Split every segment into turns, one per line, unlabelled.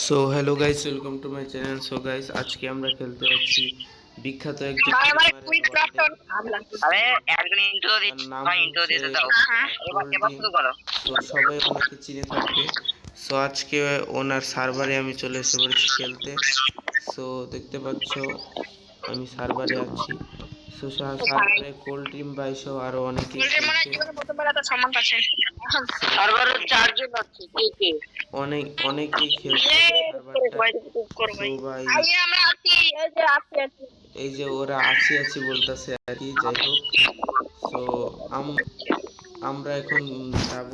So hello guys, welcome to my channel. So guys, আজকে আমরা খেলতে যাচ্ছি বিখ্যাত একজন নাম হচ্ছে কোল্ড। তো সবাই ওনাকে চিনে থাকবে। সো আজকে ওনার সার্ভারে আমি চলে এসে পড়েছি খেলতে। সো দেখতে পাচ্ছ আমি সার্ভারে আছি। সো সার্ভারে কোল্ড ড্রিম ভাই সহ আরো অনেকে অনেকেই খেলছে সার্ভারটায়। সো ভাই এই যে ওরা আছি বলতেছে আর কি, যাই হোক। সো আমরা এখন যাবো।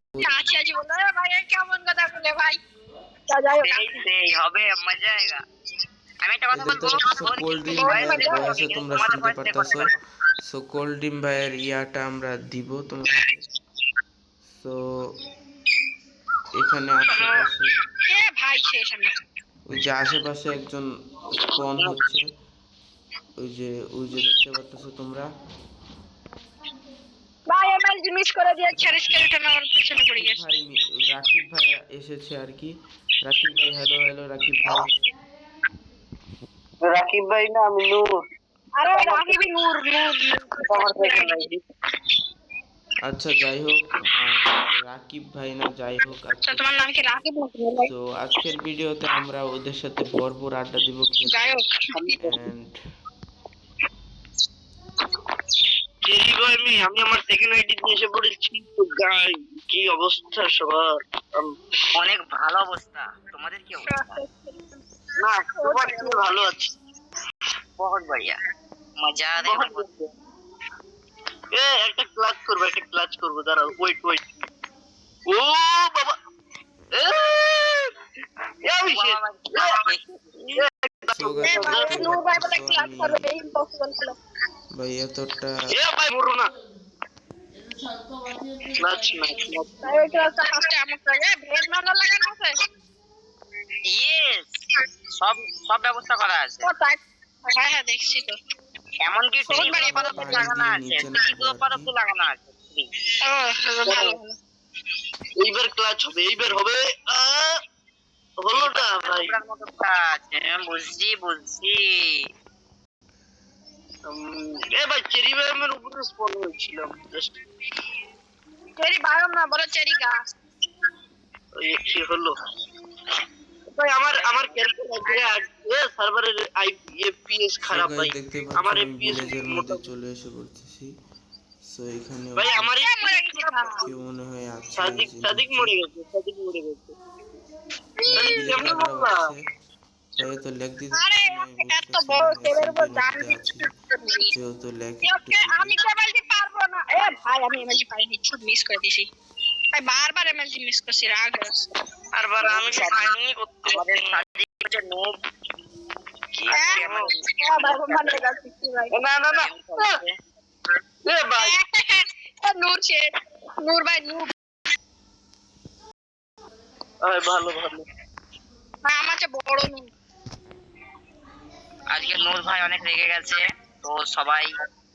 কোল্ড ড্রিম ভাইয়ের বয়সে তোমরা শুনতে পারতাছো। সো কোল্ড ড্রিম ভাইয়ের ইয়াটা আমরা দিব তোমাকে। সো এখানে ওই যে আশেপাশে একজন স্পন হচ্ছে, ওই যে দেখতে পারতেছো তোমরা। রাকিব ভাই এসেছে আর কি। রাকিব ভাই, হ্যালো রাকিব ভাই।
রাকিব ভাই না, আমি নূর।
আচ্ছা যাই হোক, রাকিব ভাই না, যাই হোক।
তোমার নাম কি রাকিব?
তো আজকের ভিডিওতে আমরা ওদের সাথে ভরপুর আড্ডা দিব।
আমি আমার সেকেন্ড আইডি দিয়ে এসে পড়েছি। কি অবস্থা সবার?
অনেক ভালো অবস্থা। তোমাদের কি অবস্থা?
না, সবার কি ভালো আছে।
বহুত বড়িয়া, মজা আ রहा है।
একটা ক্লাচ করবো দাঁড়াও। ওয়েট। ও বাবা,
ভাই এতটা
ভাই বলো না।
সব ব্যবস্থা করা আছে। হ্যাঁ দেখছি তো। এমনকি লাগানো আছে, লাগানো আছে।
এইবার ক্লাচ হবে, হলো না ভাই।
বুঝছি।
ভাই চেরি বায়োমের উপরে স্পন হয়েছিলাম।
চেরি বায়োম না, বলো চেরি গাছ।
কি হলো ভাই? আমার ক্যারেক্টার সার্ভারের আইপিএস খারাপ ভাই। আমার এপিএস
মধ্যে চলে এসে বলতেছি। সো এখানে
ভাই আমার
কি মনে হয় আছে,
সাদিক মরে গেছে। কেমন বললা?
তাই তো লেখ দিতে
এত বড় টেবিলের উপর দাঁড়
যেহেতু লেখ
আমি কেবলই পারবো না। ভাই আমি এমএলজি পাইনি, খুব মিস করে দিছি ভাই। বারবার এমএলজি মিস করছি, রাগ হচ্ছে।
বারবার আমি পাইনি করতে।
আমাদের সাদিক হচ্ছে নোব।
না ভাই,
নূর ভাই নূর
ভালো
আমার চেয়ে বড় নূর। আজকে নূর ভাই অনেক রেগে গেছে, তো সবাই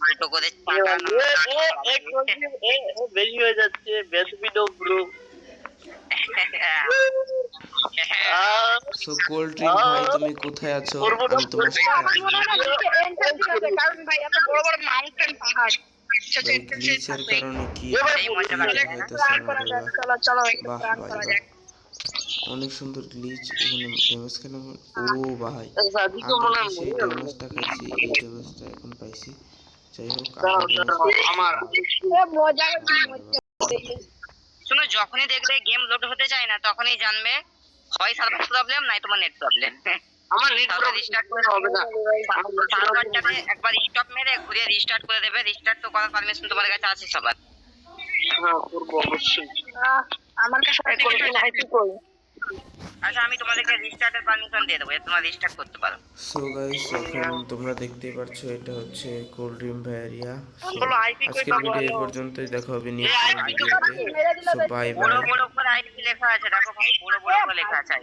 দুটো করে
বেশি হয়ে যাচ্ছে। ব্রো।
সো কোল্ড ড্রিঙ্ক ভাই, তুমি কোথায় আছো? আমি তোমার সাথে
কারণ ভাই এত বড় বড় মাউন্টেন পাহাড়
গ্লিচের কারণে কি অনেক সুন্দর গ্লিচ। এখানে ড্যামেজ কেন? ও ভাই, সেই ড্যামেজটা খাইছি, এই ড্যামেজটা এখন পাইছি। যাই হোক,
শুনো, যখনই দেখবে গেম লোড হতে চায় না, তখনই জানবে হয় সার্ভার প্রবলেম, নাই তোমার নেট প্রবলেম।
আমার নেট
রিস্টার্ট করে হবে না। সার্ভারটাকে একবার স্টপ মেরে ঘুরিয়ে রিস্টার্ট করে দেবে। রিস্টার্ট তো করার পারমিশন তোমার কাছে আছে সবার।
হ্যাঁ, করব অবশ্যই।
আমার কাছে আচ্ছা, আমি তোমাদেরকে রিস্টার্টের পারমিশন দিয়ে দেবো, তোমরা রিস্টার্ট করতে পারো।
সো গাইস, এখন তোমরা দেখতেই পাচ্ছো এটা হচ্ছে কোল্ড ড্রিম ভ্যারিয়া। আজকের ভিডিও এই পর্যন্তই, দেখা হবে নেক্সট ভিডিওতে। So bye bye.
বড় বড় করে আইডি লেখা আছে, দেখো ভাই, বড় বড় করে লেখা আছে।